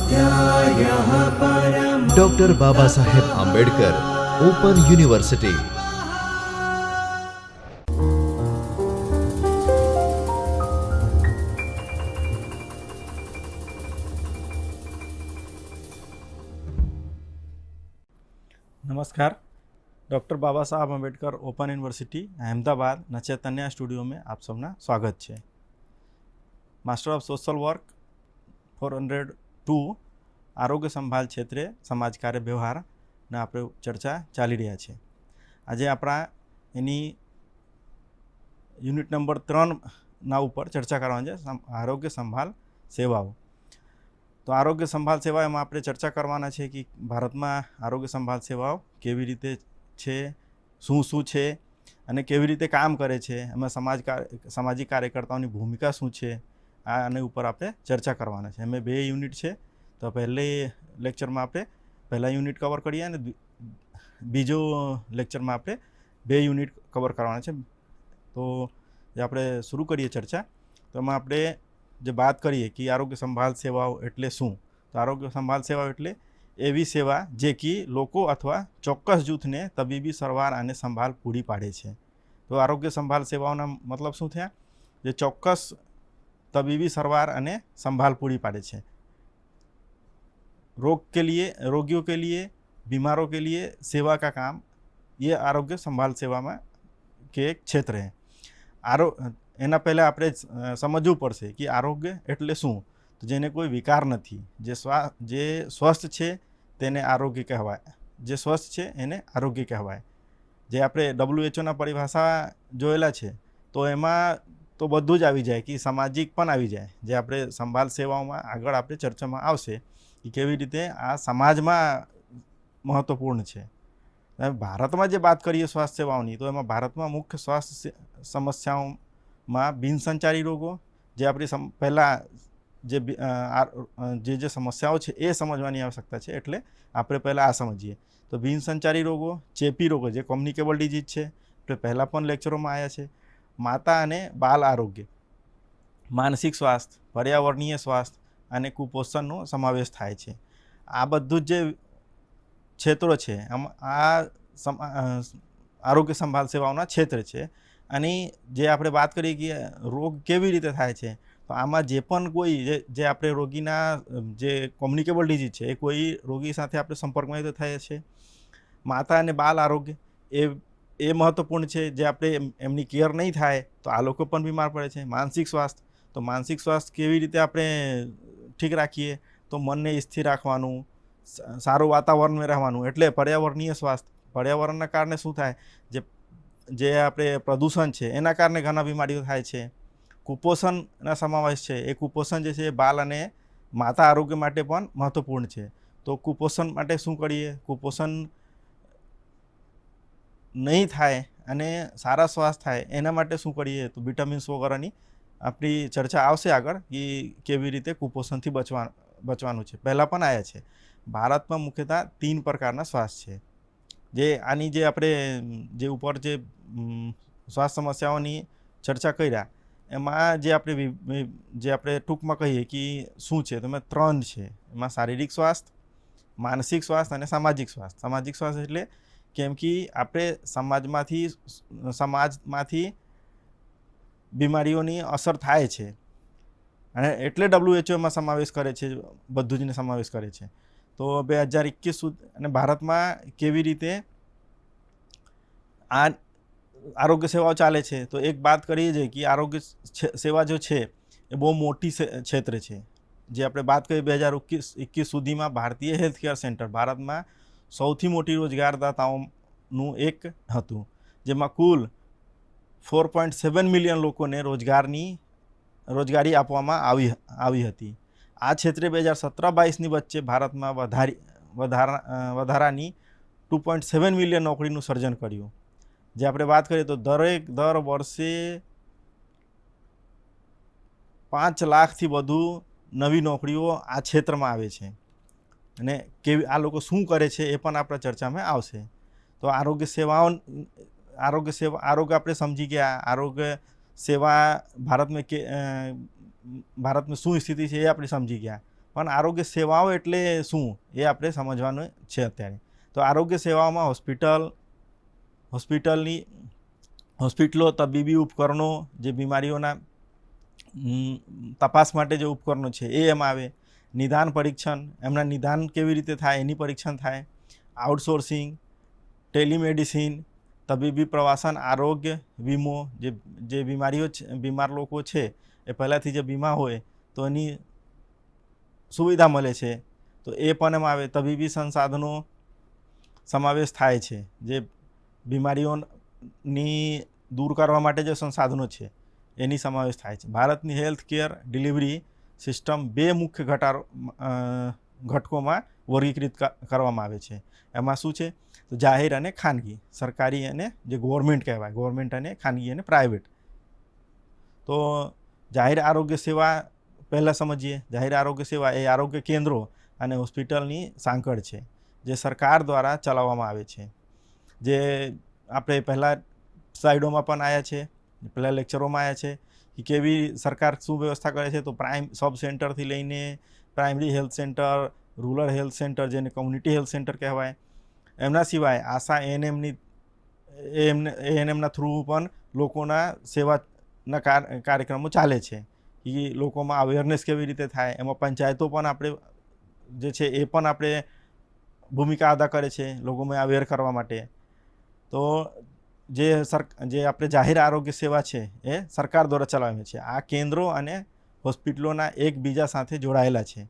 स्वाध्यायः परमः। Doctor Baba Saheb Ambedkar open university. नमस्कार। Doctor Baba Saheb Ambedkar open university અહેમદાબાદના ચૈતન્ય સ્ટુડિયોમાં આપ સૌના સ્વાગત છે। માસ્ટર ઓફ સોશિયલ વર્ક 402 આરોગ્ય સંભાળ ક્ષેત્રે સમાજ કાર્ય વ્યવહારના આપણે ચર્ચા ચાલી રહ્યા છે। આજે આપણા એની યુનિટ નંબર 3ના ઉપર ચર્ચા કરવાની છે, આરોગ્ય સંભાળ સેવાઓ। તો આરોગ્ય સંભાળ સેવાઓમાં આપણે ચર્ચા કરવાના છે કે ભારતમાં આરોગ્ય સંભાળ સેવાઓ કેવી રીતે છે, શું છે અને કેવી રીતે કામ કરે છે, એમાં સામાજિક કાર્યકર્તાઓની ભૂમિકા શું છે, આના ઉપર આપણે ચર્ચા કરવાના છે। એમાં 2 યુનિટ છે, તો પહેલે લેક્ચરમાં આપણે પહેલા યુનિટ કવર કરીએ અને બીજો લેક્ચરમાં આપણે 2 યુનિટ કવર કરવાના છે। તો જે આપણે શરૂ કરીએ ચર્ચા, તો એમાં આપણે જે વાત કરીએ કે આરોગ્ય સંભાળ સેવાઓ એટલે શું, તો આરોગ્ય સંભાળ સેવાઓ એટલે એવી સેવા જે કે લોકો અથવા ચોક્કસ જૂથને તબીબી સારવાર અને સંભાળ પૂરી પાડે છે। તો આરોગ્ય સંભાળ સેવાઓના મતલબ શું થયા? જે ચોક્કસ તબીબી સારવાર અને સંભાળ પૂરી પાડે છે। रोगियों के लिए, बीमारों के लिए सेवा का काम, ये आरोग्य संभाल सेवा में के एक क्षेत्र है। एना पहले આપણે સમજવું પડશે કે આરોગ્ય એટલે શું। તો જેને કોઈ વિકાર નથી, જે સ્વસ્થ છે તેને આરોગ્ય કહેવાય, જે સ્વસ્થ છે એને આરોગ્ય કહેવાય। જે આપણે WHO પરિભાષા જોયેલા છે, તો એમાં તો બધું જ આવી જાય કે સામાજિક પણ આવી જાય। જે આપણે સંભાળ સેવાઓમાં આગળ આપણે ચર્ચામાં આવશે કે કેવી રીતે આ સમાજમાં મહત્વપૂર્ણ છે। ભારતમાં જે વાત કરીએ સ્વાસ્થ્ય સેવાઓની, તો એમાં ભારતમાં મુખ્ય સ્વાસ્થ્ય સમસ્યાઓમાં બિનસંચારી રોગો, જે આપણી પહેલાં જે સમસ્યાઓ છે એ સમજવાની આવશ્યકતા છે, એટલે આપણે પહેલાં આ સમજીએ। તો બિનસંચારી રોગો, ચેપી રોગો જે કોમ્યુનિકેબલ ડિઝીઝ છે, આપણે પહેલાં પણ લેક્ચરોમાં આવ્યા છે। માતા અને બાળ આરોગ્ય, માનસિક સ્વાસ્થ્ય, પર્યાવરણીય સ્વાસ્થ્ય અને કુપોષણનો સમાવેશ થાય છે। આ બધું જ જે ક્ષેત્રો છે આ આરોગ્ય સંભાળ સેવાઓના ક્ષેત્ર છે। અને જે આપણે વાત કરીએ કે રોગ કેવી રીતે થાય છે, તો આમાં જે પણ કોઈ જે આપણે રોગીના જે કોમ્યુનિકેબલ ડિઝીઝ છે એ કોઈ રોગી સાથે આપણે સંપર્કમાં થાય છે। માતા અને બાળ આરોગ્ય એ મહત્વપૂર્ણ છે, જે આપણે એમની કેર નહીં થાય તો આ લોકો પણ બીમાર પડે છે। માનસિક સ્વાસ્થ્ય, તો માનસિક સ્વાસ્થ્ય કેવી રીતે આપણે ઠીક રાખીએ, તો મનને સ્થિર રાખવાનું, સારું વાતાવરણમાં રહેવાનું, એટલે પર્યાવરણીય સ્વાસ્થ્ય, પર્યાવરણના કારણે શું થાય, જે આપણે પ્રદૂષણ છે એના કારણે ઘણા બીમારીઓ થાય છે। કુપોષણના સમાવેશ છે, એ કુપોષણ જે છે એ બાળ અને માતા આરોગ્ય માટે પણ મહત્વપૂર્ણ છે। તો કુપોષણ માટે શું કરીએ, કુપોષણ નહીં થાય અને સારા સ્વાસ્થ્ય થાય એના માટે શું કરીએ, તો વિટામિન્સ વગેરેની આપણી ચર્ચા આવશે આગળ કે કેવી રીતે કુપોષણથી બચવાનું છે। પહેલાં પણ આવ્યા છે। ભારતમાં મુખ્યતઃ 3 પ્રકારના સ્વાસ્થ્ય છે। જે આની જે આપણે જે ઉપર જે સ્વાસ્થ્ય સમસ્યાઓની ચર્ચા કર્યા, એમાં જે આપણે ટૂંકમાં કહીએ કે શું છે, તો એમાં 3 છે। એમાં શારીરિક સ્વાસ્થ્ય, માનસિક સ્વાસ્થ્ય અને સામાજિક સ્વાસ્થ્ય। સામાજિક સ્વાસ્થ્ય એટલે કેમ કે આપણે સમાજમાંથી બીમારીઓની અસર થાય છે, અને એટલે WHO એમાં સમાવેશ કરે છે, બધું જને સમાવેશ કરે છે। તો 2021 સુધી અને ભારતમાં કેવી રીતે આ આરોગ્ય સેવાઓ ચાલે છે, તો એક વાત કરીએ છીએ કે આરોગ્ય સેવા જો છે એ બહુ મોટી ક્ષેત્ર છે। જે આપણે વાત કરીએ 2021 સુધીમાં ભારતીય હેલ્થ કેર સેન્ટર ભારતમાં સૌથી મોટી રોજગારદાતાઓનું એક હતું, જેમાં કુલ 4.7 મિલિયન લોકોને રોજગારી આપવામાં આવી હતી। આ ક્ષેત્રે 2017-22ની વચ્ચે ભારતમાં વધારાની 2.7 મિલિયન નોકરીનું સર્જન કર્યું। જે આપણે વાત કરીએ તો દર વર્ષે 5 લાખથી વધુ નવી નોકરીઓ આ ક્ષેત્રમાં આવે છે। અને આ લોકો શું કરે છે એ પણ આપણા ચર્ચામાં આવશે। તો આરોગ્ય આપણે સમજી ગયા, આરોગ્ય સેવા ભારતમાં શું સ્થિતિ છે એ આપણે સમજી ગયા, પણ આરોગ્ય સેવાઓ એટલે શું એ આપણે સમજવાનું છે અત્યારે. તો આરોગ્ય સેવાઓમાં હોસ્પિટલો, તબીબી ઉપકરણો, જે બીમારીઓના તપાસ માટે જે ઉપકરણો છે એ એમાં આવે. નિદાન પરીક્ષણ, એમના નિદાન કેવી રીતે થાય એની પરીક્ષણ થાય. આઉટસોર્સિંગ, ટેલિમેડિસિન, તબીબી પ્રવાસન, આરોગ્ય વીમો, જે બીમાર લોકો છે એ પહેલાંથી જે વીમા હોય તો એની સુવિધા મળે છે તો એ પણ એમાં આવે. તબીબી સંસાધનો સમાવેશ થાય છે, જે બીમારીઓની દૂર કરવા માટે જે સંસાધનો છે એની સમાવેશ થાય છે. ભારતની હેલ્થ કેર ડિલિવરી સિસ્ટમ 2 મુખ્ય ઘટકોમાં વર્ગીકૃત કરવામાં આવે છે. એમાં શું છે? તો જાહેર અને ખાનગી, સરકારી અને જે ગવર્મેન્ટ કહેવાય, ગવર્મેન્ટ અને ખાનગી અને પ્રાઇવેટ. તો જાહેર આરોગ્ય સેવા પહેલાં સમજીએ. જાહેર આરોગ્ય સેવા એ આરોગ્ય કેન્દ્રો અને હોસ્પિટલની સાંકળ છે જે સરકાર દ્વારા ચલાવવામાં આવે છે. જે આપણે પહેલાં સ્લાઇડોમાં પણ આવ્યા છે, પહેલાં લેક્ચરોમાં આવ્યા છે કે કેવી સરકાર શું વ્યવસ્થા કરે છે. તો સબ સેન્ટરથી લઈને primary health centre, rural health centre, જેને કમ્યુનિટી હેલ્થ સેન્ટર કહેવાય. એમના સિવાય આશા એએનએમના થ્રુ પણ લોકોના સેવાના કાર્યક્રમો ચાલે છે કે લોકોમાં અવેરનેસ કેવી રીતે થાય. એમાં પંચાયતો પણ આપણે જે છે એ પણ આપણે ભૂમિકા અદા કરે છે લોકોમાં અવેર કરવા માટે. તો જે આપણે જાહેર આરોગ્ય સેવા છે એ સરકાર દ્વારા ચલાવે છે. આ કેન્દ્રો અને હોસ્પિટલોના એકબીજા સાથે જોડાયેલા છે,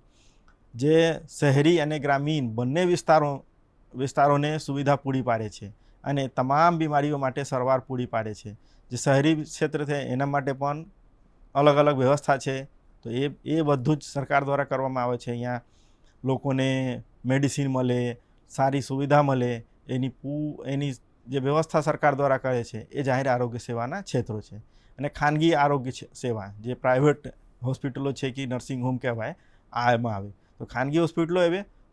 જે શહેરી અને ગ્રામીણ બંને વિસ્તારોને સુવિધા પૂરી પાડે છે અને તમામ બીમારીઓ માટે સારવાર પૂરી પાડે છે. જે શહેરી ક્ષેત્ર છે એના માટે પણ અલગ અલગ વ્યવસ્થા છે. તો એ બધું જ સરકાર દ્વારા કરવામાં આવે છે. અહીંયા લોકોને મેડિસિન મળે, સારી સુવિધા મળે, એની જે વ્યવસ્થા સરકાર દ્વારા કરે છે એ જાહેર આરોગ્ય સેવાના ક્ષેત્રો છે. અને ખાનગી આરોગ્ય સેવા, જે પ્રાઇવેટ હોસ્પિટલો છે કે નર્સિંગ હોમ કહેવાય, આ એમાં આવે. તો ખાનગી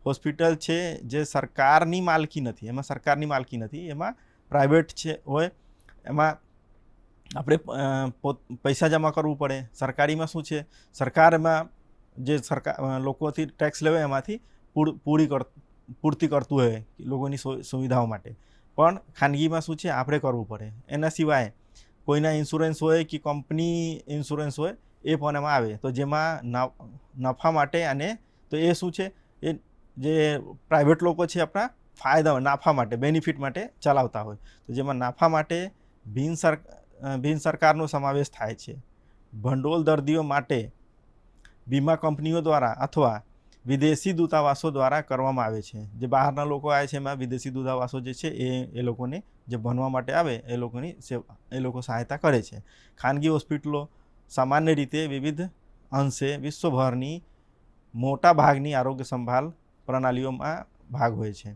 હોસ્પિટલ છે જે સરકારની માલકી નથી, એમાં પ્રાઇવેટ છે હોય. એમાં આપણે પૈસા જમા કરવું પડે. સરકારીમાં શું છે? સરકારમાં જે લોકોથી ટેક્સ લેવે એમાંથી પૂર્તિ કરતું હોય લોકોની સુવિધાઓ માટે. પણ ખાનગીમાં શું છે? આપણે કરવું પડે. એના સિવાય કોઈના ઇન્સ્યોરન્સ હોય કે કંપની ઇન્સ્યોરન્સ હોય એ પણ એમાં આવે. તો જેમાં નફા માટે, અને તો એ શું છે? એ જે પ્રાઇવેટ લોકો છે આપણા નાફા માટે, બેનિફિટ માટે ચલાવતા હોય. તો જેમાં નાફા માટે બિન સરકારનો સમાવેશ થાય છે. ભંડોળ દર્દીઓ માટે વીમા કંપનીઓ દ્વારા અથવા વિદેશી દૂતાવાસો દ્વારા કરવામાં આવે છે. જે બહારના લોકો આવે છે એમાં વિદેશી દૂતાવાસો જે છે એ લોકોને જે ભણવા માટે આવે એ લોકો સહાયતા કરે છે. ખાનગી હોસ્પિટલો સામાન્ય રીતે વિવિધ અંશે વિશ્વભરની મોટા ભાગની આરોગ્ય સંभाल प्रणालियों में भाग हुए છે.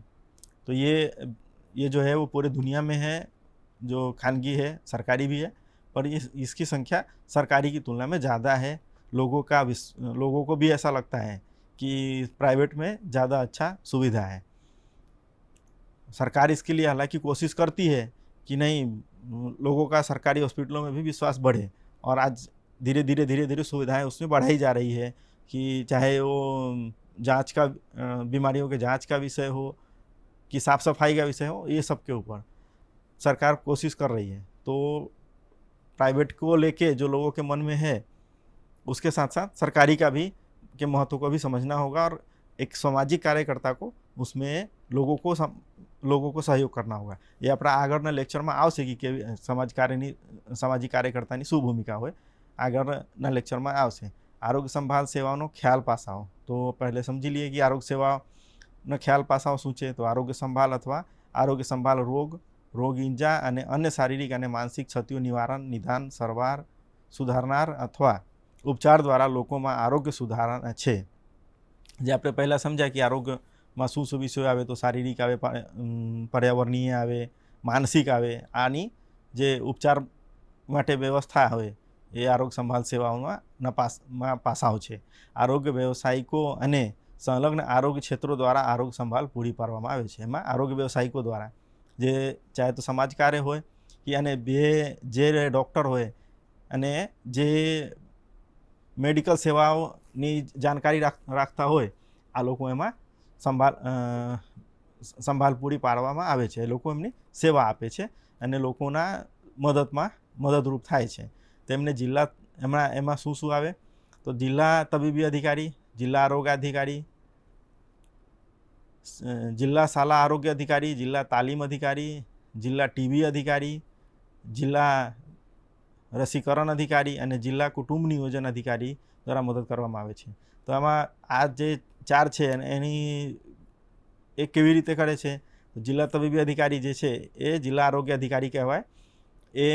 तो ये जो है वो पूरे दुनिया में है, जो खानगी है, सरकारी भी है, पर इसकी संख्या सरकारी की तुलना में ज़्यादा है. लोगों को भी ऐसा लगता है कि प्राइवेट में ज़्यादा अच्छा सुविधा है. सरकार इसके लिए हालांकि कोशिश करती है कि नहीं, लोगों का सरकारी हॉस्पिटलों में भी विश्वास बढ़े. और आज धीरे धीरे सुविधाएं उसमें बढ़ाई जा रही है कि चाहे वो जांच का, बीमारियों के जांच का विषय हो कि साफ़ सफाई का विषय हो, ये सब के ऊपर सरकार कोशिश कर रही है. तो प्राइवेट को लेके जो लोगों के मन में है, उसके साथ साथ सरकारी का भी के महत्व को भी समझना होगा. और एक सामाजिक कार्यकर्ता को उसमें लोगों को सहयोग करना होगा. ये अपना આગળના લેક્ચરમાં આવશે કે કેવી સામાજિક કાર્યકર્તાની શું ભૂમિકા હોય, આગળના લેક્ચરમાં આવશે. આરોગ્ય સંભાળ સેવાઓનો ખ્યાલ પાસાઓ. તો પહેલે સમજી લઈએ કે આરોગ્ય સેવાનો ખ્યાલ પાસાઓ શું છે. તો આરોગ્ય સંભાળ અથવા આરોગ્ય સંભાળ રોગ ઈજા અને અન્ય શારીરિક અને માનસિક ક્ષતિઓ નિવારણ, નિદાન, સુધારનાર અથવા ઉપચાર દ્વારા લોકોમાં આરોગ્ય સુધારણા છે. જે આપણે પહેલાં સમજ્યા કે આરોગ્યમાં શું વિષયો આવે. તો શારીરિક આવે, પર્યાવરણીય આવે, માનસિક આવે. આની જે ઉપચાર માટે વ્યવસ્થા હોય એ આરોગ્ય સંભાળ સેવાઓમાં પાસાઓ છે. આરોગ્ય વ્યવસાયિકો અને સંલગ્ન આરોગ્ય ક્ષેત્રો દ્વારા આરોગ્ય સંભાળ પૂરી પાડવામાં આવે છે. એમાં આરોગ્ય વ્યવસાયિકો દ્વારા, જે ચાહે તો સમાજ કાર્ય હોય કે અને જે ડૉક્ટર હોય અને જે મેડિકલ સેવાઓ ની જાણકારી રાખતા હોય આ લોકો એમાં સંભાળ પૂરી પાડવામાં આવે છે. એ લોકો એમની સેવા આપે છે અને લોકોના મદદરૂપ થાય છે. તેમને જિલ્લા એમાં શું શું આવે તો જિલ્લા તબીબી અધિકારી, જિલ્લા આરોગ્ય અધિકારી, જિલ્લા શાળા આરોગ્ય અધિકારી, જિલ્લા તાલીમ અધિકારી, જિલ્લા ટીબી અધિકારી, જિલ્લા રસીકરણ અધિકારી અને જિલ્લા કુટુંબ નિયોજન અધિકારી દ્વારા મદદ કરવામાં આવે છે. તો આમાં આ જે 4 છે એની એ કેવી રીતે કરે છે? જિલ્લા તબીબી અધિકારી જે છે એ જિલ્લા આરોગ્ય અધિકારી કહેવાય. એ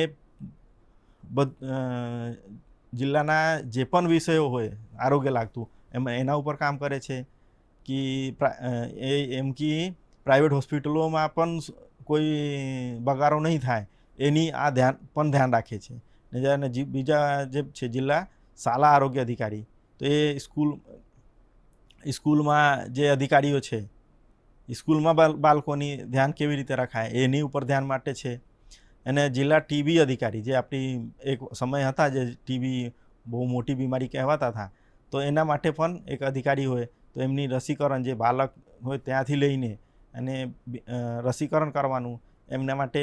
જિલ્લાના જે પણ વિષયો હોય આરોગ્ય લાગતું એના ઉપર કામ કરે છે કે એમ કે પ્રાઇવેટ હોસ્પિટલોમાં પણ કોઈ બગાડો નહીં થાય એની આ ધ્યાન રાખે છે. અને બીજા જે છે જિલ્લા શાળા આરોગ્ય અધિકારી, તો એ સ્કૂલમાં જે અધિકારીઓ છે સ્કૂલમાં બાળકોની ધ્યાન કેવી રીતે રખાય એની ઉપર ધ્યાન માટે છે. અને જિલ્લા ટીબી અધિકારી જે આપણી એક સમય હતા જે ટીબી બહુ મોટી બીમારી કહેવાતા હતા, તો એના માટે પણ એક અધિકારી હોય. તો એમની રસીકરણ જે બાળક હોય ત્યાંથી લઈને અને રસીકરણ કરવાનું, એમના માટે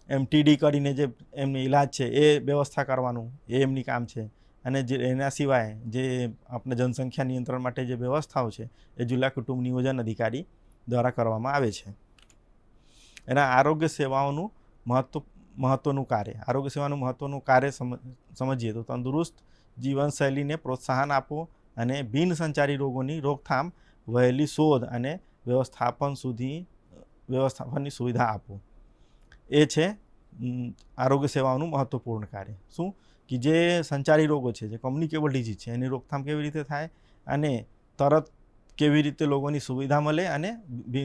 MTD કરીને જે એમની ઈલાજ છે એ વ્યવસ્થા કરવાનું એ એમની કામ છે. અને જે એના સિવાય જે આપણે જનસંખ્યા નિયંત્રણ માટે જે વ્યવસ્થાઓ છે એ જિલ્લા કુટુંબ નિયોજન અધિકારી દ્વારા કરવામાં આવે છે. એના આરોગ્ય સેવાઓનું મહત્વનું કાર્ય, આરોગ્ય સેવાનું મહત્વનું કાર્ય સમજીએ તો તંદુરસ્ત જીવનશૈલીને પ્રોત્સાહન આપો અને બિન સંચારી રોગોની રોકથામ, વહેલી શોધ અને વ્યવસ્થાપનની સુવિધા આપો. એ છે આરોગ્ય સેવાઓનું મહત્વપૂર્ણ કાર્ય. શું કે જે સંચારી રોગો છે, જે કમ્યુનિકેબલ ડિઝીઝ છે એની રોકથામ કેવી રીતે થાય અને તરત કેવી રીતે લોકોની સુવિધા મળે અને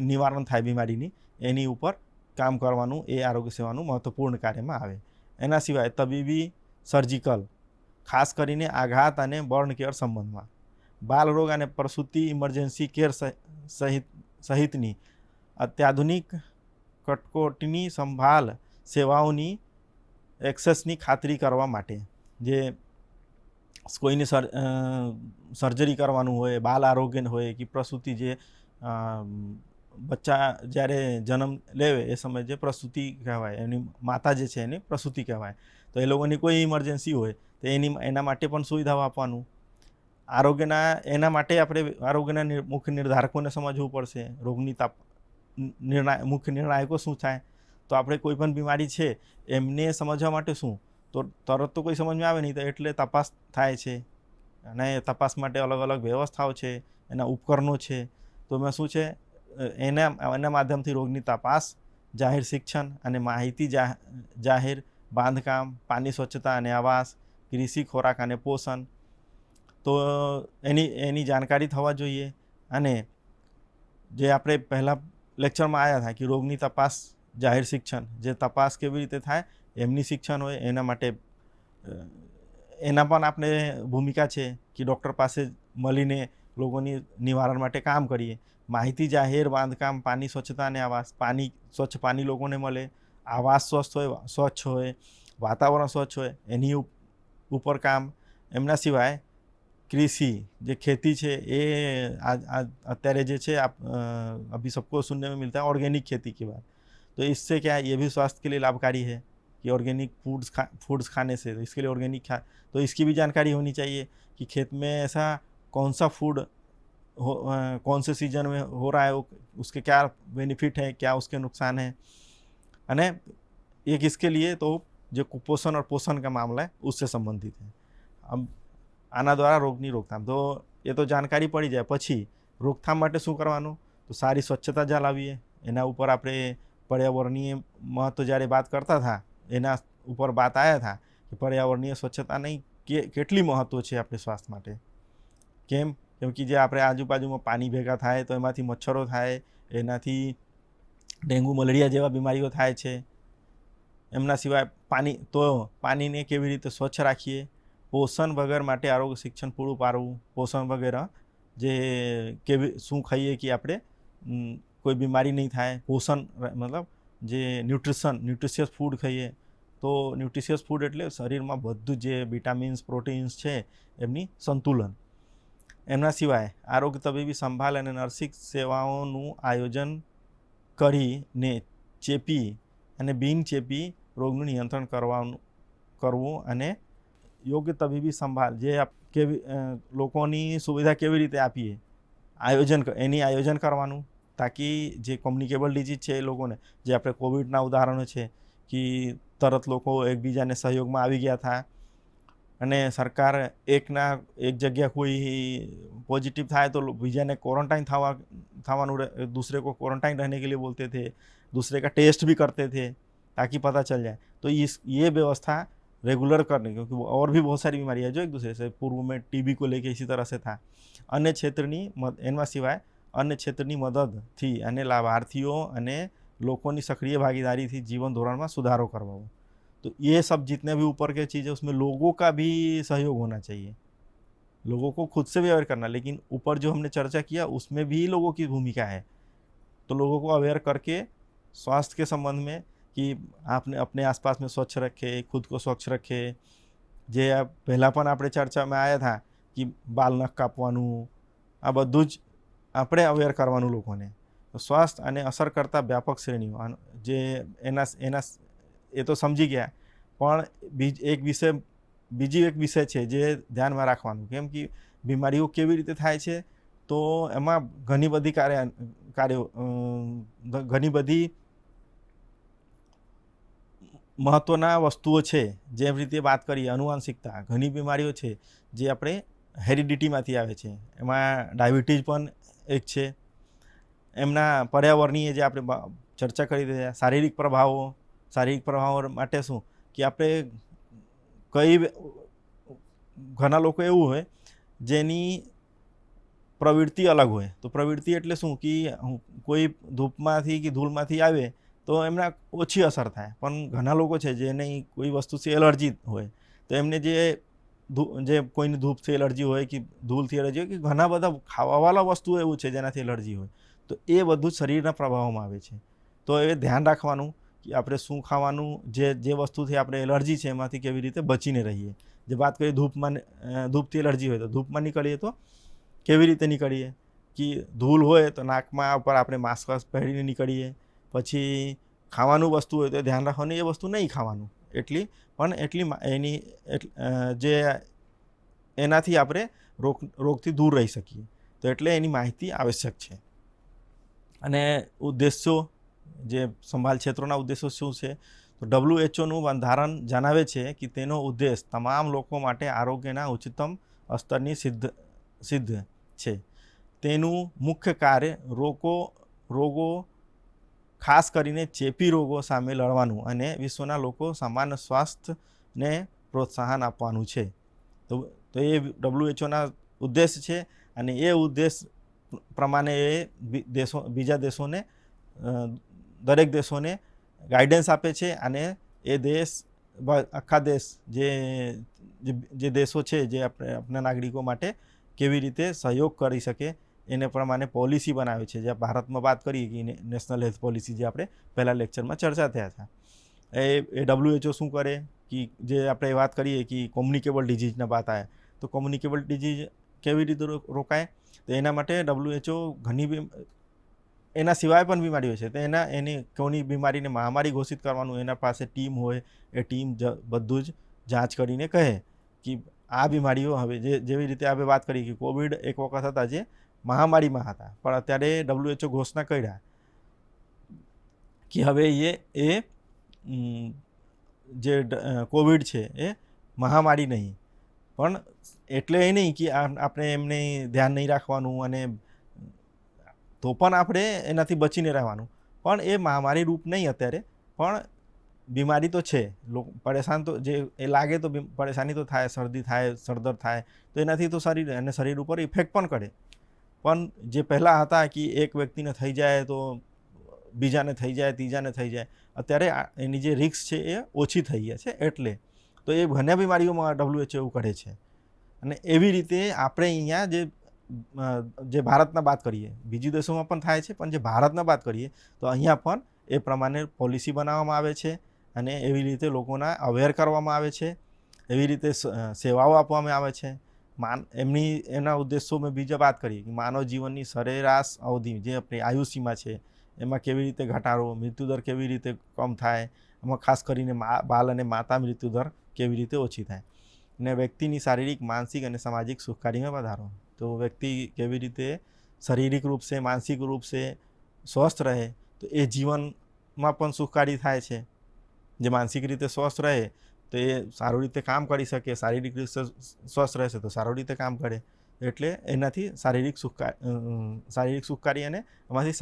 નિવારણ થાય બીમારીની, એની ઉપર કામ કરવાનું એ આરોગ્ય સેવાનું મહત્વપૂર્ણ કાર્યમાં આવે. એના સિવાય તબીબી, સર્જિકલ, ખાસ કરીને આઘાત અને બર્ન કેર સંબંધમાં, બાળરોગ અને પ્રસૂતિ ઇમરજન્સી કેર સહિતની અત્યાધુનિક કટોકટીની સંભાળ સેવાઓની એક્સેસની ખાતરી કરવા માટે, જે કોઈને સર્જરી કરવાનું હોય, બાળ આરોગ્ય હોય કે પ્રસૂતિ, જે બચ્ચા જ્યારે જન્મ લેવે એ સમયે જે પ્રસૂતિ કહેવાય, એની માતા જે છે એને પ્રસૂતિ કહેવાય. તો એ લોકોની કોઈ ઇમરજન્સી હોય તો એના માટે પણ સુવિધાઓ આપવાનું. એના માટે આપણે આરોગ્યના મુખ્ય નિર્ધારકોને સમજવું પડશે. રોગની મુખ્ય નિર્ણાયકો શું થાય? તો આપણે કોઈ પણ બીમારી છે એમને સમજવા માટે શું, તો તરત તો કોઈ સમજમાં આવે નહીં, તો એટલે તપાસ થાય છે અને તપાસ માટે અલગ અલગ વ્યવસ્થાઓ છે, એના ઉપકરણો છે. તો એમાં શું છે, એના માધ્યમથી રોગની તપાસ, જાહેર શિક્ષણ અને માહિતી, જાહેર બાંધકામ, પાણી સ્વચ્છતા અને આવાસ, કૃષિ, ખોરાક અને પોષણ, તો એની જાણકારી થવા જોઈએ. અને જે આપણે પહેલાં લેક્ચરમાં આવ્યા હતા કે રોગની તપાસ, જાહેર શિક્ષણ, જે તપાસ કેવી રીતે થાય એમની શિક્ષણ હોય, એના માટે એના પણ આપણે ભૂમિકા છે કે ડૉક્ટર પાસે મળીને લોકોની નિવારણ માટે કામ કરીએ. માહિતી, જાહેર બાંધકામ, પાણી સ્વચ્છતા અને આવાસ, સ્વચ્છ પાણી લોકોને મળે, આવાસ સ્વચ્છ હોય, વાતાવરણ સ્વચ્છ હોય, એની ઉપર કામ. એમના સિવાય कृषि, जो खेती है ये અત્યારે જે છે अभी सबको सुनने में मिलता है ऑर्गेनिक खेती की बात. तो इससे क्या है, ये भी स्वास्थ्य के लिए लाभकारी है कि ऑर्गेनिक फूड्स खाने से, तो इसके लिए ऑर्गेनिक तो इसकी भी जानकारी होनी चाहिए कि खेत में ऐसा कौन सा फूड कौन से सीजन में हो रहा है, उसके क्या बेनिफिट है, क्या उसके नुकसान है. अने ये किसके लिए, तो जो कुपोषण और पोषण का मामला है उससे संबंधित है. अब આના દ્વારા રોગની રોકથામ, તો એ તો જાણકારી પડી જાય. પછી રોકથામ માટે શું કરવાનું, તો સારી સ્વચ્છતા જાળવીએ. એના ઉપર આપણે પર્યાવરણીય મહત્વ જ્યારે વાત કરતા હતા એના ઉપર વાત આવ્યા હતા કે પર્યાવરણીય સ્વચ્છતા નહીં કેટલી મહત્વ છે આપણે સ્વાસ્થ્ય માટે. કેમ કે જે આપણે આજુબાજુમાં પાણી ભેગા થાય તો એમાંથી મચ્છરો થાય, એનાથી ડેન્ગ્યુ, મલેરિયા જેવા બીમારીઓ થાય છે. એમના સિવાય પાણીને કેવી રીતે સ્વચ્છ રાખીએ. પોષણ વગર માટે આરોગ્ય શિક્ષણ પૂરું પાડવું. પોષણ વગેરે જે શું ખાઈએ કે આપણે કોઈ બીમારી નહીં થાય. પોષણ મતલબ જે ન્યુટ્રિશિયસ ફૂડ ખાઈએ. તો ન્યુટ્રિશિયસ ફૂડ એટલે શરીરમાં બધું જે વિટામિન્સ, પ્રોટીન્સ છે એમની સંતુલન. એમના સિવાય આરોગ્ય તબીબી સંભાળ અને નર્સિંગ સેવાઓનું આયોજન કરીને ચેપી અને બિનચેપી રોગનું નિયંત્રણ કરવું અને યોગ્ય તબીબી સંભાળ જે લોકોની સુવિધા કેવી રીતે આપીએ એની આયોજન કરવાનું, તાકી જે કોમ્યુનિકેબલ ડિઝીઝ છે એ લોકોને, જે આપણે કોવિડના ઉદાહરણો છે કે તરત લોકો એકબીજાને સહયોગમાં આવી ગયા હતા અને સરકાર એક જગ્યા કોઈ पॉजिटिव था तो बीजा ने क्वारंटाइन दूसरे को क्वारंटाइन रहने के लिए बोलते थे, दूसरे का टेस्ट भी करते थे ताकि पता चल जाए। तो ये व्यवस्था रेगुलर करने, क्योंकि और भी बहुत सारी बीमारियाँ जो एक दूसरे से, पूर्व में टीबी को लेके इसी तरह से था। अन्य क्षेत्रनी एना सिवाय अन्य क्षेत्रनी मददथी अने लाभार्थीओ अने लोगों की सक्रिय भागीदारी थी जीवन धोरण में सुधारो करवाओ। तो ये सब जितने भी ऊपर के चीज़ें उसमें लोगों का भी सहयोग होना चाहिए, लोगों को खुद से भी अवेयर करना। लेकिन ऊपर जो हमने चर्चा किया उसमें भी लोगों की भूमिका है। तो लोगों को अवेयर करके स्वास्थ्य के संबंध में कि आपने अपने आसपास में स्वच्छ रखे, खुद को स्वच्छ रखे। जे पहला पण आपणे चर्चा में आया था कि बाल नख कापवानुं, आ बधुं ज आपणे अवेयर करवानुं लोकोने। तो स्वास्थ्य अने असर करता व्यापक श्रेणीओ जे एना ए तो समझी गया, पण बीजी एक विषय है जे ध्यान में राखवानुं, केम कि बीमारीओ केवी रीते थाय छे। तो एमां घणी बधी महत्वना वस्तुओ छे। जेम रीते बात करीए अनुवांशिकता, घणी बीमारीओ छे जे आपणे हेरिडिटीमांथी आवे छे। एमां डायबिटीज पण एक छे। एमना पर्यावरणीय जे आपणे चर्चा करी रह्या शारीरिक प्रभावो माटे शुं कि आपणे कई घना लोग एवं होय जेनी प्रवृत्ति अलग होय। तो प्रवृत्ति एटले शुं कि कोई धूपमांथी कि धूलमांथी आवे तो एमने ओછી असर थाय, पण घना लोग छे जेने कोई वस्तुथी एलर्जी होय तो एमने जे कोईनी धूपथी एलर्जी होय कि धूलथी एलर्जी होय कि घना बधा खावावाळा वस्तु एवुं छे जेनाथी एलर्जी होय, तो ए बधुं शरीरना प्रभावमां आवे छे। तो ए ध्यान राखवानुं कि આપણે શું ખાવાનું, જે વસ્તુથી આપણે એલર્જી છે એમાંથી કેવી રીતે બચીને રહીએ। જે વાત કરીએ ધૂપથી એલર્જી હોય તો ધૂપમાં નીકળીએ તો કેવી રીતે નીકળીએ, कि ધૂળ હોય તો નાકમાં ઉપર આપણે માસ્ક પહેરીને નીકળીએ। પછી ખાવાનું વસ્તુ હોય તો ધ્યાન રાખવાનું એ વસ્તુ નહીં ખાવાનું, એટલી એની જે એનાથી આપણે રોગથી દૂર રહી શકીએ। તો એટલે એની માહિતી આવશ્યક છે। અને ઉદ્દેશો, જે સંભાળ ક્ષેત્રોના ઉદ્દેશો શું છે, તો WHO બંધારણ જણાવે છે કે તેનો ઉદ્દેશ તમામ લોકો માટે આરોગ્યના ઉચ્ચતમ સ્તરની સિદ્ધ છે। તેનું મુખ્ય કાર્ય રોગો ખાસ કરીને ચેપી રોગો સામે લડવાનું અને વિશ્વના લોકો સામાન્ય સ્વાસ્થ્યને પ્રોત્સાહન આપવાનું છે। તો એ WHOના ઉદ્દેશ છે અને એ ઉદ્દેશ પ્રમાણે એ બીજા દેશોને દરેક દેશોને ગાઈડન્સ આપે છે અને એ દેશ આખા દેશ જે દેશો છે જે આપણા નાગરિકો માટે કેવી રીતે સહયોગ કરી શકે એને પ્રમાણે પોલિસી બનાવે છે। જે ભારતમાં વાત કરીએ કે નેશનલ હેલ્થ પોલિસી જે આપણે પહેલા લેક્ચરમાં ચર્ચા થયા હતા, એ WHO શું કરે કે જે આપણે વાત કરીએ કે કોમ્યુનિકેબલ ડિઝીઝના વાત આવે તો કોમ્યુનિકેબલ ડિઝીઝ કેવી રીતે રોકાય, તો એના માટે WHO ઘણી એના સિવાય પણ બીમારીઓ છે તો એની કોની બીમારીને મહામારી ઘોષિત કરવાનું, એના પાસે ટીમ હોય, એ ટીમ બધું જ જાંચ કરીને કહે કે આ બીમારીઓ હવે જેવી રીતે આપણે વાત કરી કે કોવિડ એક વખત હતા જે મહામારીમાં હતા, પણ અત્યારે WHO ઘોષણા કર્યા કે હવે એ જે કોવિડ છે એ મહામારી નહીં, પણ એટલે એ નહીં કે આપણે એમને ધ્યાન નહીં રાખવાનું અને તો પણ આપણે એનાથી બચીને રહેવાનું, પણ એ મહામારી રૂપ નહીં અત્યારે, પણ બીમારી તો છે। પરેશાન તો જે એ લાગે તો પરેશાની તો થાય, શરદી થાય, સરદર્દ થાય, તો એનાથી તો શરીર ઉપર ઇફેક્ટ પણ કરે। પણ જે પહેલાં હતા કે એક વ્યક્તિને થઈ જાય તો બીજાને થઈ જાય, ત્રીજાને થઈ જાય, અત્યારે એની જે રિસ્ક છે એ ઓછી થઈ ગયા છે। એટલે તો એ ઘણા બીમારીઓમાં WHO એવું કરે છે। અને એવી રીતે આપણે અહીંયા જે ભારતના વાત કરીએ, બીજી દેશોમાં પણ થાય છે, પણ જે ભારતના વાત કરીએ તો અહીંયા પણ એ પ્રમાણે પોલિસી બનાવવામાં આવે છે અને એવી રીતે લોકોના અવેર કરવામાં આવે છે, એવી રીતે સેવાઓ આપવામાં આવે છે। એમના ઉદ્દેશો મેં બીજા વાત કરી કે માનવ જીવનની સરેરાશ અવધિ જે આપણી આયુષ્યમાં છે એમાં કેવી રીતે ઘટાડો, મૃત્યુદર કેવી રીતે કમ થાય, એમાં ખાસ કરીને બાલ અને માતા મૃત્યુદર કેવી રીતે ઓછી થાય, ને વ્યક્તિની શારીરિક, માનસિક અને સામાજિક સુખાકારીમાં વધારો. તો વ્યક્તિ કેવી રીતે શારીરિક રૂપ से માનસિક રૂપ से સ્વસ્થ રહે તો એ જીવનમાં પણ સુખાકારી થાય છે. જે માનસિક રીતે સ્વસ્થ રહે તો એ સારી રીતે કામ કરી શકે, શારીરિક રીતે સ્વસ્થ રહેશે તો સારી રીતે કામ કરે, એટલે એનાથી શારીરિક સુખાકારી અને એમાંથી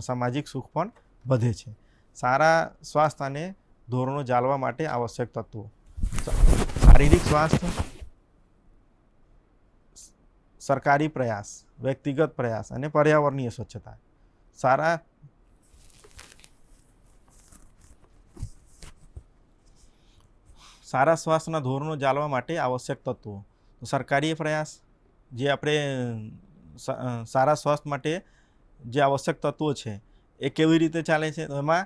સામાજિક સુખ પણ વધે છે. સારા સ્વાસ્થ્ય અને ધોરણો જાળવવા માટે આવશ્યક તત્વો: શારીરિક સ્વાસ્થ્ય, સરકારી પ્રયાસ, વ્યક્તિગત પ્રયાસ અને પર્યાવરણીય સ્વચ્છતા. સારા સ્વાસ્થ્યના ધોરણો જાળવવા માટે આવશ્યક તત્વો: સરકારી પ્રયાસ, જે આપણે સારા સ્વાસ્થ્ય માટે જે આવશ્યક તત્વો છે એ કેવી રીતે ચાલે છે, તો એમાં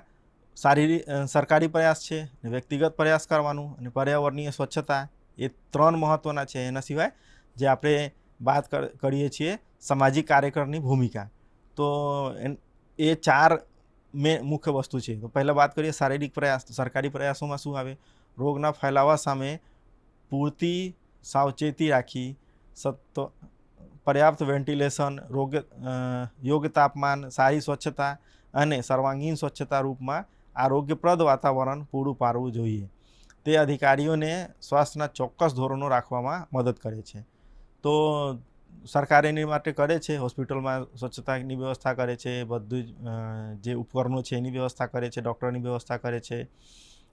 સરકારી પ્રયાસ છે, વ્યક્તિગત પ્રયાસ કરવાનું અને પર્યાવરણીય સ્વચ્છતા, એ 3 મહત્ત્વના છે. એના સિવાય જે આપણે વાત કરીએ છીએ સામાજિક કાર્યકરની ભૂમિકા, તો એ 4 મુખ્ય વસ્તુ છે. તો પહેલાં વાત કરીએ શારીરિક પ્રયાસ. તો સરકારી પ્રયાસોમાં શું આવે? રોગના ફેલાવા સામે પૂરતી સાવચેતી રાખી, પર્યાપ્ત વેન્ટિલેશન, યોગ્ય તાપમાન, સારી સ્વચ્છતા અને સર્વાંગીણ સ્વચ્છતા રૂપમાં આરોગ્યપ્રદ વાતાવરણ પૂરું પાડવું જોઈએ. તે અધિકારીઓને સ્વાસ્થ્યના ચોક્કસ ધોરણો રાખવામાં મદદ કરે છે. તો સરકાર એની માટે કરે છે, હોસ્પિટલમાં સ્વચ્છતાની વ્યવસ્થા કરે છે, બધું જ જે ઉપકરણો છે એની વ્યવસ્થા કરે છે, ડૉક્ટરની વ્યવસ્થા કરે છે.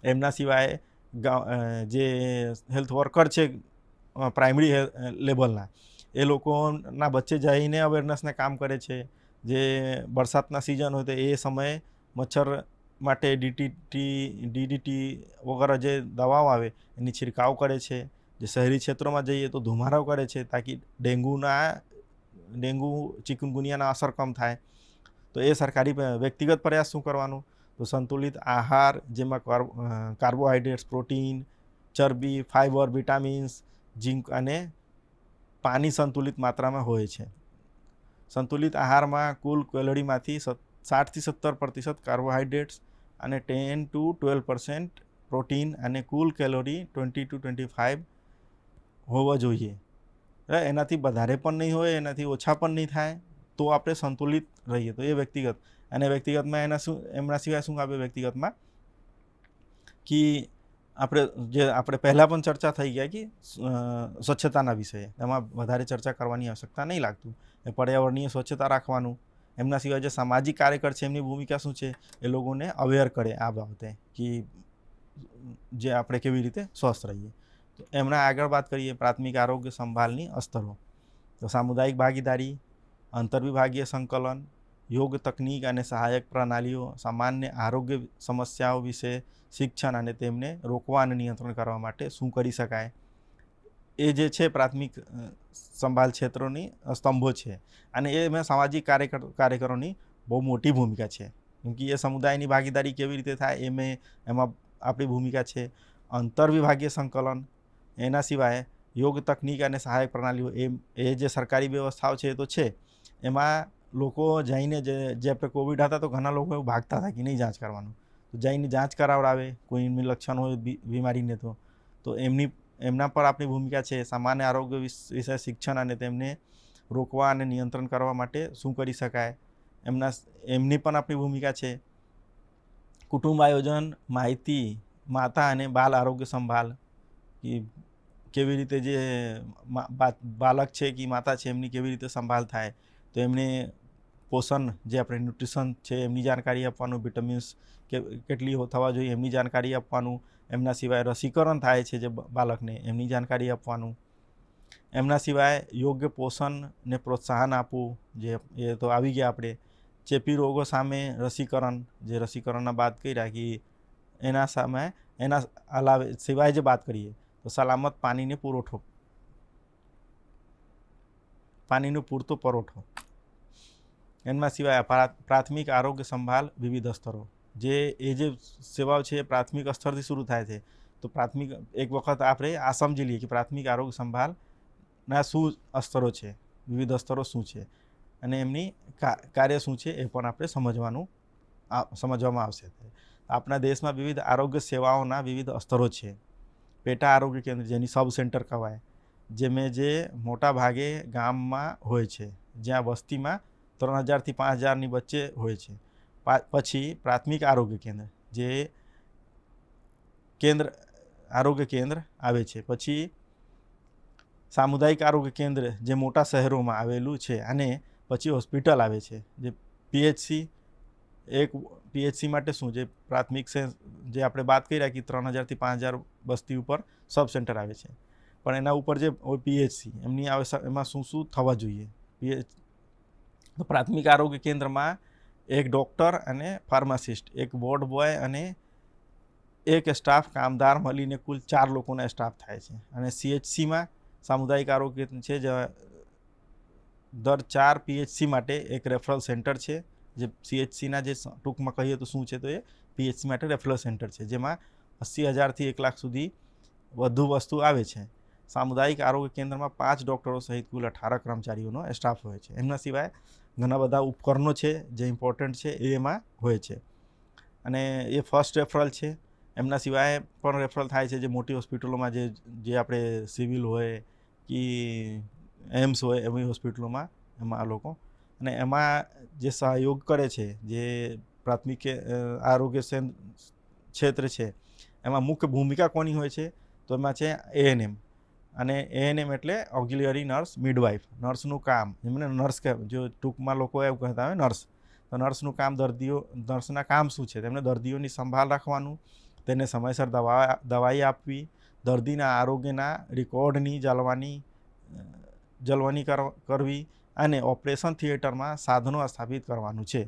એમના સિવાય જે હેલ્થ વર્કર છે પ્રાઇમરી લેવલના, એ લોકોના વચ્ચે જઈને અવેરનેસને કામ કરે છે. જે વરસાદના સિઝન હોય તો એ સમયે મચ્છર માટે ડીડીટી વગેરે જે દવાઓ આવે એની છિડકાવ કરે છે. જે શહેરી ક્ષેત્રોમાં જઈએ તો ધુમાડો કરે છે તાકી ડેન્ગુ ચિકનગુનિયાના અસર કમ થાય. તો એ સરકારી. વ્યક્તિગત પ્રયાસ શું કરવાનું? તો સંતુલિત આહાર, જેમાં કાર્બોહાઈડ્રેટ્સ, પ્રોટીન, ચરબી, ફાઇબર, વિટામિન્સ, ઝીંક અને પાણી સંતુલિત માત્રામાં હોય છે. સંતુલિત આહારમાં કુલ કેલરીમાંથી 60-70% કાર્બોહાઈડ્રેટ્સ અને 10-12% પ્રોટીન અને કુલ કેલોરી 20-25 હોવા જોઈએ. એનાથી વધારે પણ નહીં હોય, એનાથી ઓછા પણ નહીં થાય, તો આપણે સંતુલિત રહીએ. તો એ વ્યક્તિગત. અને વ્યક્તિગતમાં એમના સિવાય શું આવે વ્યક્તિગતમાં? કે આપણે પહેલાં પણ ચર્ચા થઈ ગયા કે સ્વચ્છતાના વિષયે, એમાં વધારે ચર્ચા કરવાની આવશ્યકતા નહીં લાગતું. એ પર્યાવરણીય સ્વચ્છતા રાખવાનું. એમના સિવાય જે સામાજિક કાર્યકર છે એમની ભૂમિકા શું છે? એ લોકોને અવેર કરે આ બાબતે કે જે આપણે કેવી રીતે સ્વસ્થ રહીએ. તો એમના આગળ વાત કરીએ પ્રાથમિક આરોગ્ય સંભાળની અસ્તરો. તો સામુદાયિક ભાગીદારી, આંતરવિભાગીય સંકલન, યોગ તકનીક અને સહાયક પ્રણાલીઓ, સામાન્ય આરોગ્ય સમસ્યાઓ વિશે શિક્ષણ અને તેમને રોકવા અને નિયંત્રણ કરવા માટે શું કરી શકાય, એ જે છે પ્રાથમિક સંભાળ ક્ષેત્રોની સ્તંભો છે. અને એમાં સામાજિક કાર્યકરોની બહુ મોટી ભૂમિકા છે, કેમ કે એ સમુદાયની ભાગીદારી કેવી રીતે થાય એમાં આપણી ભૂમિકા છે. આંતરવિભાગીય સંકલન, એના સિવાય યોગ તકનીક અને સહાયક પ્રણાલીઓ, એ જે સરકારી વ્યવસ્થાઓ છે એ તો છે. એમાં લોકો જઈને જે આપણે કોવિડ હતા તો ઘણા લોકો એવું ભાગતા હતા કે નહીં જાંચ કરવાનું, તો જઈને જાંચ કરાવડાવે કોઈ લક્ષણ હોય બીમારીને. તો એમના પર આપણી ભૂમિકા છે. સામાન્ય આરોગ્ય વિશે શિક્ષણ અને તેમને રોકવા અને નિયંત્રણ કરવા માટે શું કરી શકાય, એમની પણ આપણી ભૂમિકા છે. કુટુંબ આયોજન, માહિતી, માતા અને બાલ આરોગ્ય સંભાળ, કે કેવી રીતે જે બાળક છે કે માતા છે એમની કેવી રીતે સંભાળ થાય, તો એમને પોષણ, જે આપણે ન્યુટ્રિશન છે એમની જાણકારી આપવાનું, વિટામિન્સ કેટલી થવા જોઈએ એમની જાણકારી આપવાનું. એમના સિવાય રસીકરણ થાય છે જે બાળકને, એમની જાણકારી આપવાનું. એમના સિવાય યોગ્ય પોષણને પ્રોત્સાહન આપવું, જે એ તો આવી ગયા આપણે. ચેપી રોગો સામે રસીકરણ, જે રસીકરણના વાત કર્યા કે એના સામે એના અલાવે સિવાય જે વાત કરીએ તો સલામત પાણીનો પૂરતો પુરવઠો. એના સિવાય પ્રાથમિક આરોગ્ય સંભાળ વિવિધ સ્તરો, જે સેવાઓ છે એ પ્રાથમિક સ્તરથી શરૂ થાય છે. તો પ્રાથમિક એક વખત આપણે આ સમજી લઈએ કે પ્રાથમિક આરોગ્ય સંભાળ ના શું અસ્તરો છે, વિવિધ અસ્તરો શું છે અને એમની કાર્ય શું છે એ પણ આપણે સમજવામાં આવશે. આપણા દેશમાં વિવિધ આરોગ્ય સેવાઓના વિવિધ અસ્તરો છે. પેટા આરોગ્ય કેન્દ્ર જેની સબ સેન્ટર કહેવાય, જે મોટા ભાગે ગામમાં હોય છે, જ્યાં વસ્તીમાં 3000થી 5000ની વચ્ચે હોય છે. પછી પ્રાથમિક આરોગ્ય કેન્દ્ર, જે આરોગ્ય કેન્દ્ર આવે છે. પછી સામુદાયિક આરોગ્ય કેન્દ્ર, જે મોટા શહેરોમાં આવેલું છે. અને પછી હોસ્પિટલ આવે છે, જે પીએચસી. એક પીએચસી માટે શું, જે પ્રાથમિક જે આપણે વાત કરી રહ્યા કે 3000થી 5000 વસ્તી ઉપર સબ સેન્ટર આવે છે, પણ એના ઉપર જે પીએચસી એમાં શું શું થવા જોઈએ. તો પ્રાથમિક આરોગ્ય કેન્દ્રમાં એક ડૉક્ટર અને ફાર્માસિસ્ટ, એક વોર્ડ બોય અને એક સ્ટાફ કામદાર મળીને કુલ 4 લોકોના સ્ટાફ થાય છે. અને સીએચસીમાં સામુદાયિક આરોગ્ય છે, જે દર 4 પીએચસી માટે એક રેફરલ સેન્ટર છે. જે સીએચસીના જે ટૂંકમાં કહીએ તો શું છે, તો એ પીએચસી માટે રેફરલ સેન્ટર છે, જેમાં 80,000થી 1 લાખ સુધી વધુ વસ્તુ આવે છે. સામુદાયિક આરોગ્ય કેન્દ્રમાં 5 ડૉક્ટરો સહિત કુલ 18 કર્મચારીઓનો સ્ટાફ હોય છે. એમના સિવાય ઘણા બધા ઉપકરણો છે જે ઇમ્પોર્ટન્ટ છે એ એમાં હોય છે. અને એ ફર્સ્ટ રેફરલ છે. એમના સિવાય પણ રેફરલ થાય છે, જે મોટી હોસ્પિટલોમાં જે આપણે સિવિલ હોય કે એમ્સ હોય એવી હોસ્પિટલોમાં એમાં આ લોકો. અને એમાં જે સહયોગ કરે છે, જે પ્રાથમિક આરોગ્ય ક્ષેત્ર છે, એમાં મુખ્ય ભૂમિકા કોની હોય છે, તો એમાં છે એએનએમ. અને એએનએમ એટલે ઓક્ઝિલિયરી નર્સ મિડવાઇફ. નર્સનું કામ, એમને નર્સ જો ટૂંકમાં લોકો એવું કહેતા હોય નર્સ, તો નર્સનું કામ નર્સના કામ શું છે, તેમને દર્દીઓની સંભાળ રાખવાનું, તેને સમયસર દવાઈ આપવી, દર્દીના આરોગ્યના રેકોર્ડની જળવણી કરવી અને ઓપરેશન થિયેટરમાં સાધનો સ્થાપિત કરવાનું છે.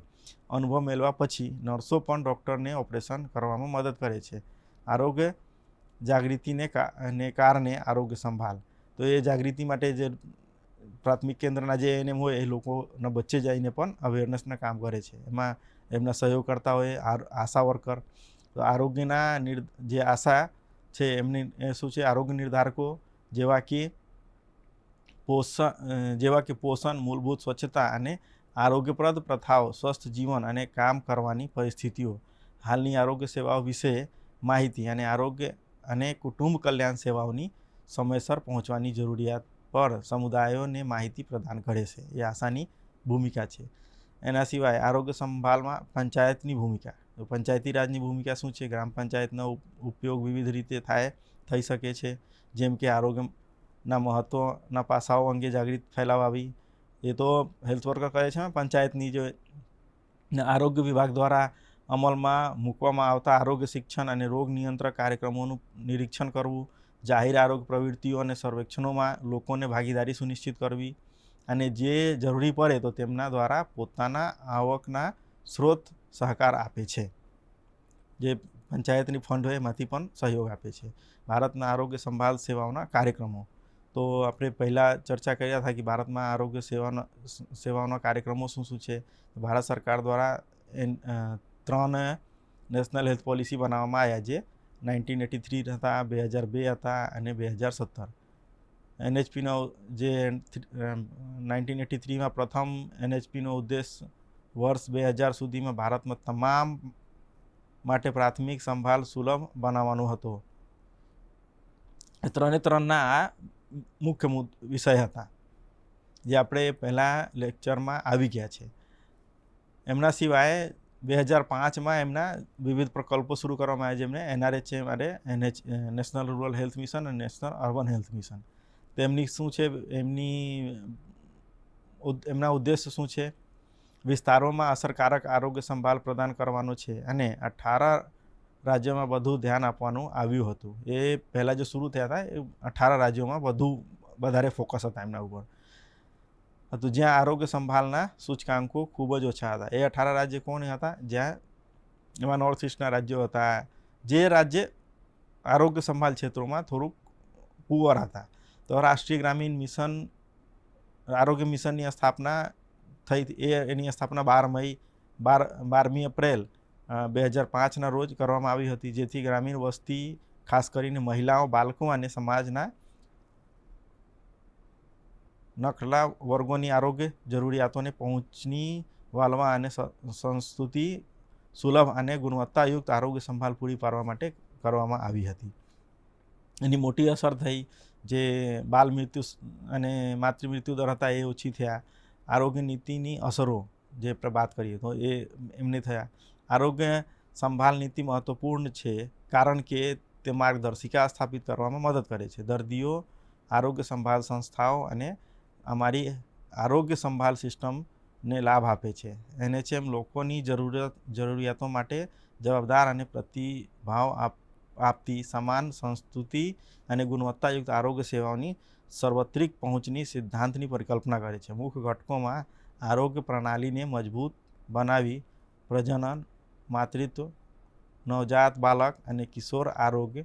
અનુભવ મેળવ્યા પછી નર્સો પણ ડૉક્ટરને ઓપરેશન કરવામાં મદદ કરે છે. આરોગ્ય જાગૃતિને કારણે આરોગ્ય સંભાળ, તો એ જાગૃતિ માટે જે પ્રાથમિક કેન્દ્રના જે એએનએમ હોય એ લોકોના વચ્ચે જઈને પણ અવેરનેસના કામ કરે છે. એમાં એમના સહયોગ કરતા હોય આશા વર્કર. તો આરોગ્યના જે આશા છે એમની શું છે, આરોગ્ય નિર્ધારકો, જેવા કે પોષણ, મૂળભૂત સ્વચ્છતા અને આરોગ્યપ્રદ પ્રથાઓ, સ્વસ્થ જીવન અને કામ કરવાની પરિસ્થિતિઓ, હાલની આરોગ્ય સેવાઓ વિશે માહિતી અને આરોગ્ય અને કુટુંબ કલ્યાણ સેવાઓની સમયસર પહોંચવાની જરૂરિયાત પર સમુદાયોને માહિતી પ્રદાન કરે છે. એ આશાની ભૂમિકા છે. એના સિવાય આરોગ્ય સંભાળમાં પંચાયતની ભૂમિકા. તો પંચાયતી રાજની ભૂમિકા શું છે, ગ્રામ પંચાયતનો ઉપયોગ વિવિધ રીતે થઈ શકે છે, જેમ કે આરોગ્યના મહત્ત્વના પાસાઓ અંગે જાગૃતિ ફેલાવવી. એ તો હેલ્થ વર્કર કરે છે. પંચાયતની જે આરોગ્ય વિભાગ દ્વારા અમલમાં મૂકવામાં આવતા આરોગ્ય શિક્ષણ અને રોગ નિયંત્રણ કાર્યક્રમોનું નિરીક્ષણ કરવું, જાહેર આરોગ્ય પ્રવૃત્તિઓ અને સર્વેક્ષણોમાં લોકોને ભાગીદારી સુનિશ્ચિત કરવી, અને જે જરૂરી પડે તો તેમના દ્વારા પોતાના આવકના સ્ત્રોત સહકાર આપે છે. જે પંચાયતની ફંડ હોય એમાંથી પણ સહયોગ આપે છે. ભારતના આરોગ્ય સંભાળ સેવાઓના કાર્યક્રમો, તો આપણે પહેલાં ચર્ચા કર્યા હતા કે ભારતમાં આરોગ્ય સેવાઓના કાર્યક્રમો શું શું છે. ભારત સરકાર દ્વારા 3 નેશનલ હેલ્થ પોલિસી બનાવવામાં આવ્યા, જે 1983 હતા, 2002 હતા અને 2017. એનએચપીનો જે 1983માં પ્રથમ એનએચપીનો ઉદ્દેશ વર્ષ 2000 સુધીમાં ભારતમાં તમામ માટે પ્રાથમિક સંભાળ સુલભ બનાવવાનો હતો. 3ના આ મુખ્ય વિષય હતા, જે આપણે પહેલાં લેક્ચરમાં આવી ગયા છે. એમના સિવાય 2005માં એમના વિવિધ પ્રકલ્પો શરૂ કરવામાં આવ્યા, જેમને NRHM અને નેશનલ રૂરલ હેલ્થ મિશન અને નેશનલ અર્બન હેલ્થ મિશન. તેમની શું છે, એમના ઉદ્દેશ શું છે, વિસ્તારોમાં અસરકારક આરોગ્ય સંભાળ પ્રદાન કરવાનો છે. અને 18 રાજ્યોમાં વધુ ધ્યાન આપવાનું આવ્યું હતું. એ પહેલાં જે શરૂ થયા હતા એ 18 રાજ્યોમાં વધારે ફોકસ હતા એમના ઉપર હતું, જ્યાં આરોગ્ય સંભાળના સૂચકાંકો ખૂબ જ ઓછા હતા. એ 18 રાજ્ય કોણ હતા, જ્યાં એમાં નોર્થ ઇસ્ટના રાજ્યો હતા, જે રાજ્ય આરોગ્ય સંભાળ ક્ષેત્રોમાં થોડુંક પુઅર હતા. તો રાષ્ટ્રીય ગ્રામીણ મિશન આરોગ્ય મિશનની સ્થાપના થઈ. એની સ્થાપના 12મી એપ્રિલ 2005ના રોજ કરવામાં આવી હતી, જેથી ગ્રામીણ વસ્તી, ખાસ કરીને મહિલાઓ, બાળકો અને સમાજના નખલા વર્ગોની આરોગ્ય જરૂરિયાતોને પહોંચની વાળવા અને સંસ્કૃતિ સુલભ અને ગુણવત્તાયુક્ત આરોગ્ય સંભાળ પૂરી પાડવા માટે કરવામાં આવી હતી. એની મોટી અસર થઈ. જે બાલ મૃત્યુ અને માતૃ મૃત્યુ દર હતા એ ઓછી થયા. આરોગ્ય નીતિની અસરો જે આપણે વાત કરીએ તો એ એમને થયા. આરોગ્ય સંભાળ નીતિ મહત્વપૂર્ણ છે કારણ કે તે માર્ગદર્શિકા સ્થાપિત કરવામાં મદદ કરે છે. દર્દીઓ, આરોગ્ય સંભાળ સંસ્થાઓ અને અમારી આરોગ્ય સંભાળ સિસ્ટમને લાભ આપે છે. NHM લોકોની જરૂરિયાતો માટે જવાબદાર અને પ્રતિભાવ આપતી સમાન સંસ્કૃતિ અને ગુણવત્તાયુક્ત આરોગ્ય સેવાઓની સાર્વત્રિક પહોંચની સિદ્ધાંતની પરિકલ્પના કરે છે. મુખ્ય ઘટકોમાં આરોગ્ય પ્રણાલીને મજબૂત બનાવી પ્રજનન, માતૃત્વ, નવજાત બાળક અને કિશોર આરોગ્ય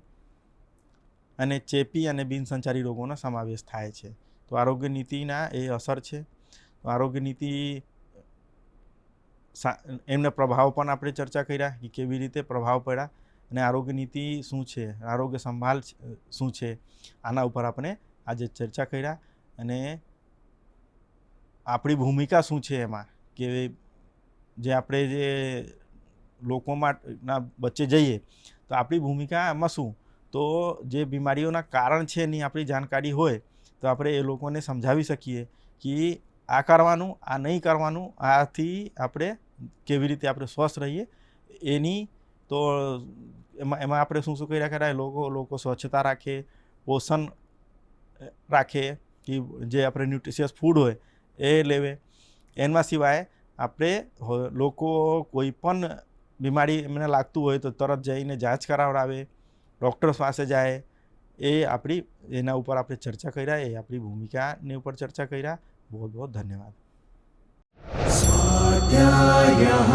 અને ચેપી અને બિનસંચારી રોગોનો સમાવેશ થાય છે. તો આરોગ્ય નીતિના એ અસર છે. તો આરોગ્ય નીતિ એમના પ્રભાવ પણ આપણે ચર્ચા કર્યા કે કેવી રીતે પ્રભાવ પડ્યા અને આરોગ્ય નીતિ શું છે, આરોગ્ય સંભાળ શું છે, આના ઉપર આપણે આજે ચર્ચા કર્યા. અને આપણી ભૂમિકા શું છે એમાં, કે જે આપણે જે લોકોના વચ્ચે જઈએ તો આપણી ભૂમિકા એમાં શું, તો જે બીમારીઓના કારણ છે એની આપણી જાણકારી હોય તો આપણે એ લોકોને સમજાવી શકીએ કે આ કરવાનું, આ નહીં કરવાનું, આથી આપણે કેવી રીતે આપણે સ્વસ્થ રહીએ એની. તો એમાં આપણે શું શું કર્યા કરાય, લોકો સ્વચ્છતા રાખે, પોષણ રાખે, કે જે આપણે ન્યુટ્રિશિયસ ફૂડ હોય એ લેવે. એના સિવાય આપણે લોકો કોઈ પણ બીમારી એમને લાગતું હોય તો તરત જઈને જાંચ કરાવડાવે, ડૉક્ટર પાસે જાય. એ આપણી એના ઉપર આપણે ચર્ચા કર્યા, એ આપણી ભૂમિકાની ઉપર ચર્ચા કર્યા. બહુ બહુ ધન્યવાદ. સ્વાધ્યાયઃ